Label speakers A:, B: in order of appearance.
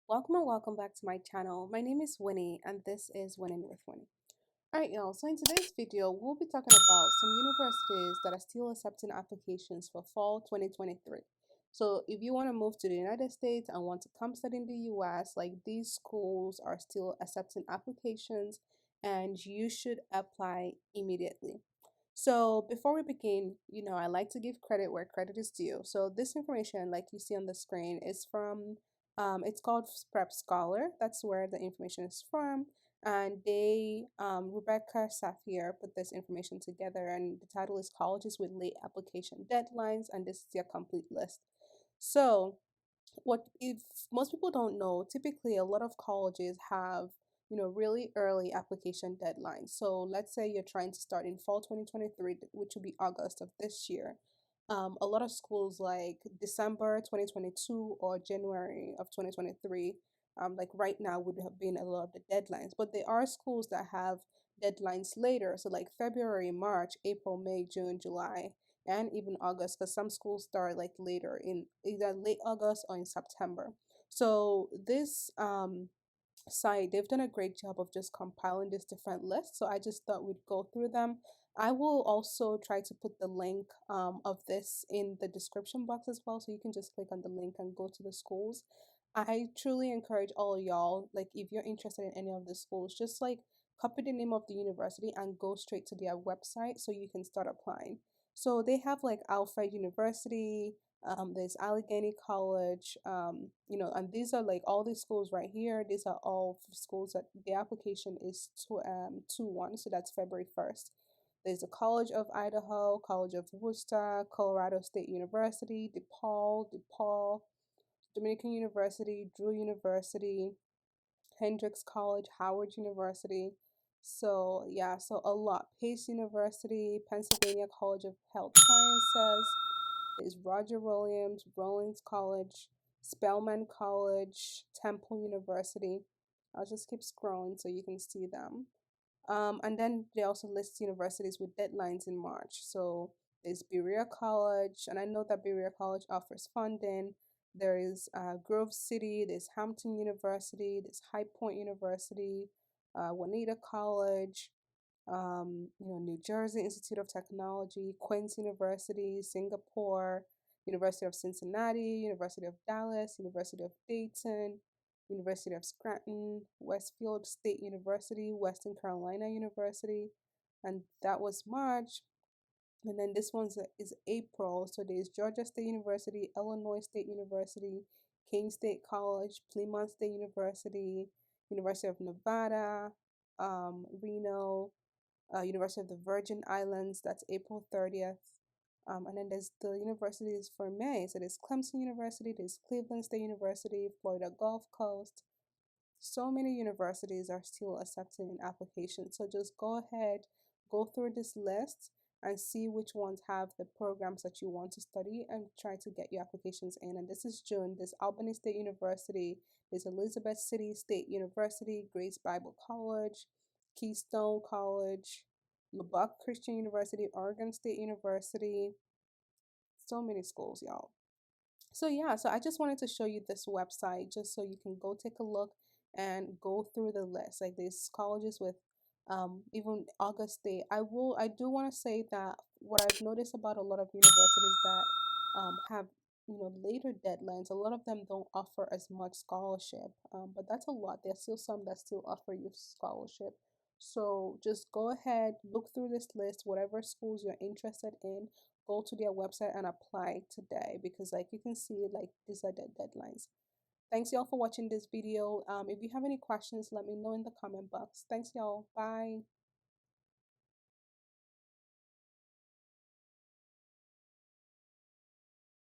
A: Welcome and welcome back to my channel. My name is Winnie and this is Winning with Winnie. Alright y'all, so in today's video we'll be talking about some universities that are still accepting applications for fall 2023. So if you want to move to the United States and want to come study in the US, like these schools are still accepting applications and you should apply immediately. So before we begin, I like to give credit where credit is due. So this information, like you see on the screen, is from, it's called Prep Scholar. That's where the information is from. And Rebecca Safier put this information together, and the title is Colleges with Late Application Deadlines, and this is their complete list. So what if most people don't know, typically a lot of colleges have really early application deadlines. So let's say you're trying to start in fall 2023, which will be August of this year. A lot of schools like December 2022 or January of 2023, like right now would have been a lot of the deadlines, but there are schools that have deadlines later, so like February, March, April, May, June, July, and even August, because some schools start like later in either late August or in September. So this site, they've done a great job of just compiling these different lists. So I just thought we'd go through them. I will also try to put the link of this in the description box as well, so you can just click on the link and go to the schools. I truly encourage all of y'all, like if you're interested in any of the schools, just like copy the name of the university and go straight to their website so you can start applying. So they have like Alfred University, there's Allegheny College, and these are like all these schools right here. These are all schools that the application is to 2/1, so that's February 1st. There's the College of Idaho, College of Worcester, Colorado State University, DePaul, Dominican University, Drew University, Hendrix College, Howard University. So yeah, so a lot. Pace University, Pennsylvania College of Health Sciences, there's Roger Williams, Rollins College, Spelman College, Temple University. I'll just keep scrolling so you can see them. And then they also list universities with deadlines in March. So there's Berea College, and I know that Berea College offers funding. There is Grove City, there's Hampton University, there's High Point University, Juanita College, New Jersey Institute of Technology, Queen's University, Singapore, University of Cincinnati, University of Dallas, University of Dayton, University of Scranton, Westfield State University, Western Carolina University, and that was March. And then this one is April. So there's Georgia State University, Illinois State University, King State College, Plymouth State University, University of Nevada, Reno, University of the Virgin Islands, that's April 30th. And then there's the universities for May. So there's Clemson University, there's Cleveland State University, Florida Gulf Coast. So many universities are still accepting applications. So just go ahead, go through this list and see which ones have the programs that you want to study and try to get your applications in. And this is June. There's Albany State University, there's Elizabeth City State University, Grace Bible College, Keystone College, Lubbock Christian University, Oregon State University. So many schools, y'all. So yeah, so I just wanted to show you this website just so you can go take a look and go through the list. Like these colleges with even August date. I do want to say that what I've noticed about a lot of universities that have later deadlines, a lot of them don't offer as much scholarship. But that's a lot. There's still some that still offer you scholarship. So just go ahead, look through this list, whatever schools you're interested in, go to their website and apply today, because like you can see, like these are the deadlines. Thanks y'all for watching this video. If you have any questions, let me know in the comment box. Thanks y'all. Bye.